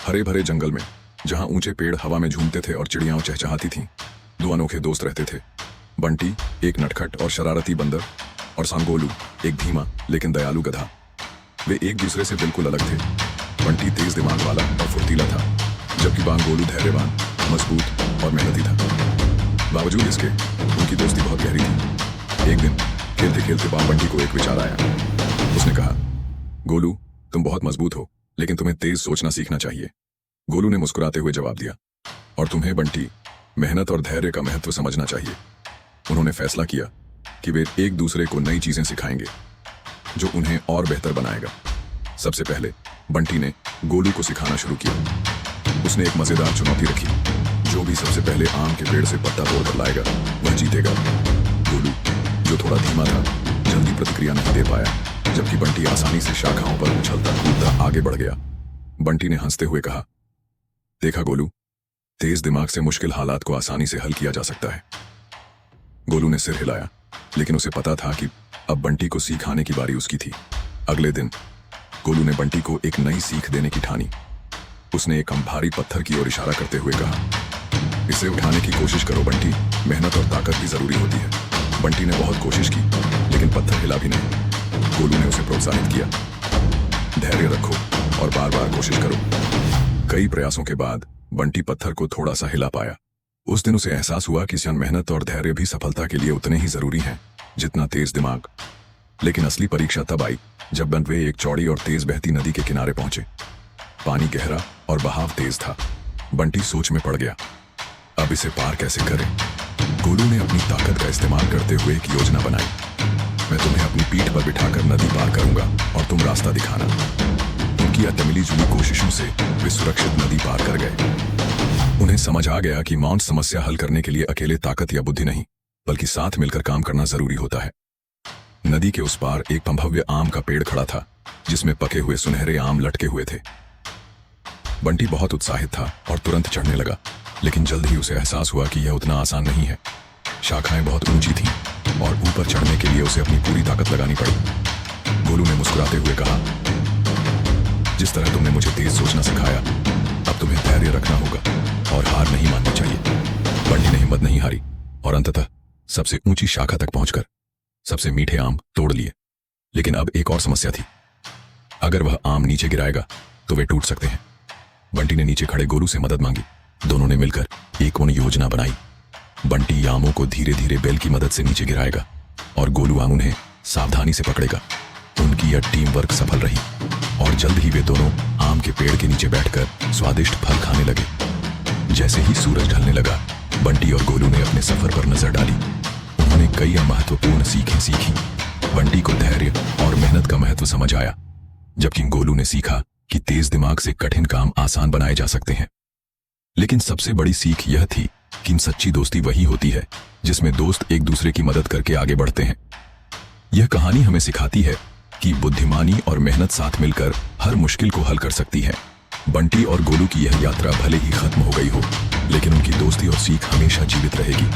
हरे भरे जंगल में, जहां ऊंचे पेड़ हवा में झूमते थे और चिड़ियां चहचहाती थीं, दो अनोखे दोस्त रहते थे। बंटी, एक नटखट और शरारती बंदर, और सांगोलू, एक धीमा लेकिन दयालु गधा। वे एक दूसरे से बिल्कुल अलग थे। बंटी तेज दिमाग वाला और फुर्तीला था, जबकि बांगोलू धैर्यवान, मजबूत और मेहनती था। बावजूद इसके उनकी दोस्ती बहुत गहरी थी। एक दिन खेलते खेलते बंटी को एक विचार आया। उसने कहा, गोलू, तुम बहुत मजबूत हो, लेकिन तुम्हें तेज सोचना सीखना चाहिए। गोलू ने मुस्कुराते हुए जवाब दिया, और तुम्हें बंटी, मेहनत और धैर्य का महत्व समझना चाहिए। उन्होंने फैसला किया कि वे एक दूसरे को नई चीजें सिखाएंगे, जो उन्हें और बेहतर बनाएगा। सबसे पहले बंटी ने गोलू को सिखाना शुरू किया। उसने एक मजेदार चुनौती रखी, जो भी सबसे पहले आम के पेड़ से पत्ता तोड़कर लाएगा वह जीतेगा। गोलू, जो थोड़ा धीमा था, जल्दी प्रतिक्रिया नहीं दे पाया, जबकि बंटी आसानी से शाखाओं पर उछलता कूदता आगे बढ़ गया। बंटी ने हंसते हुए कहा, देखा गोलू, तेज दिमाग से मुश्किल हालात को आसानी से हल किया जा सकता है। गोलू ने सिर हिलाया, लेकिन उसे पता था कि अब बंटी को सीख आने की बारी उसकी थी। अगले दिन गोलू ने बंटी को एक नई सीख देने की ठानी। उसने एक भारी पत्थर की ओर इशारा करते हुए कहा, इसे उठाने की कोशिश करो बंटी, मेहनत और ताकत भी जरूरी होती है। बंटी ने बहुत कोशिश की, लेकिन पत्थर हिला भी नहीं। गोलू ने उसे प्रोत्साहित किया, धैर्य रखो और बार बार कोशिश करो। कई प्रयासों के बाद बंटी पत्थर को थोड़ा सा हिला पाया। उस दिन उसे एहसास हुआ कि मेहनत और धैर्य भी सफलता के लिए उतने ही जरूरी हैं जितना तेज दिमाग। लेकिन असली परीक्षा तब आई जब वे एक चौड़ी और तेज बहती नदी के किनारे पहुंचे। पानी गहरा और बहाव तेज था। बंटी सोच में पड़ गया, अब इसे पार कैसे करें। गोलू ने अपनी ताकत का इस्तेमाल करते हुए एक योजना बनाई। मैं तुम्हें अपनी पीठ पर बिठाकर नदी पार करूंगा और तुम रास्ता दिखाना। उनकी अतमिली जुली कोशिशों से वे सुरक्षित नदी पार कर गए। उन्हें समझ आ गया कि मौन समस्या हल करने के लिए अकेले ताकत या बुद्धि नहीं, बल्कि साथ मिलकर काम करना जरूरी होता है। नदी के उस पार एक भव्य आम का पेड़ खड़ा था, जिसमें पके हुए सुनहरे आम लटके हुए थे। बंटी बहुत उत्साहित था और तुरंत चढ़ने लगा, लेकिन जल्द ही उसे एहसास हुआ कि यह उतना आसान नहीं है। शाखाएं बहुत ऊंची थीं और ऊपर चढ़ने के लिए उसे अपनी पूरी ताकत लगानी पड़ी। गोलू ने मुस्कुराते हुए कहा, जिस तरह तुमने मुझे तेज सोचना सिखाया, अब तुम्हें धैर्य रखना होगा और हार नहीं माननी चाहिए। बंटी ने हिम्मत नहीं हारी और अंततः सबसे ऊंची शाखा तक पहुंचकर सबसे मीठे आम तोड़ लिए। लेकिन अब एक और समस्या थी, अगर वह आम नीचे गिराएगा तो वे टूट सकते हैं। बंटी ने नीचे खड़े गोलू से मदद मांगी। दोनों ने मिलकर एक योजना बनाई। बंटी आमों को धीरे धीरे बेल की मदद से नीचे गिराएगा और गोलू आम उन्हें सावधानी से पकड़ेगा। उनकी यह टीम वर्क सफल रही और जल्द ही वे दोनों आम के पेड़ के नीचे बैठकर स्वादिष्ट फल खाने लगे। जैसे ही सूरज ढलने लगा, बंटी और गोलू ने अपने सफर पर नजर डाली। उन्होंने कई महत्वपूर्ण सीखें सीखी। बंटी को धैर्य और मेहनत का महत्व समझ आया, जबकि गोलू ने सीखा कि तेज दिमाग से कठिन काम आसान बनाए जा सकते हैं। लेकिन सबसे बड़ी सीख यह थी कि सच्ची दोस्ती वही होती है जिसमें दोस्त एक दूसरे की मदद करके आगे बढ़ते हैं। यह कहानी हमें सिखाती है कि बुद्धिमानी और मेहनत साथ मिलकर हर मुश्किल को हल कर सकती है। बंटी और गोलू की यह यात्रा भले ही खत्म हो गई हो, लेकिन उनकी दोस्ती और सीख हमेशा जीवित रहेगी।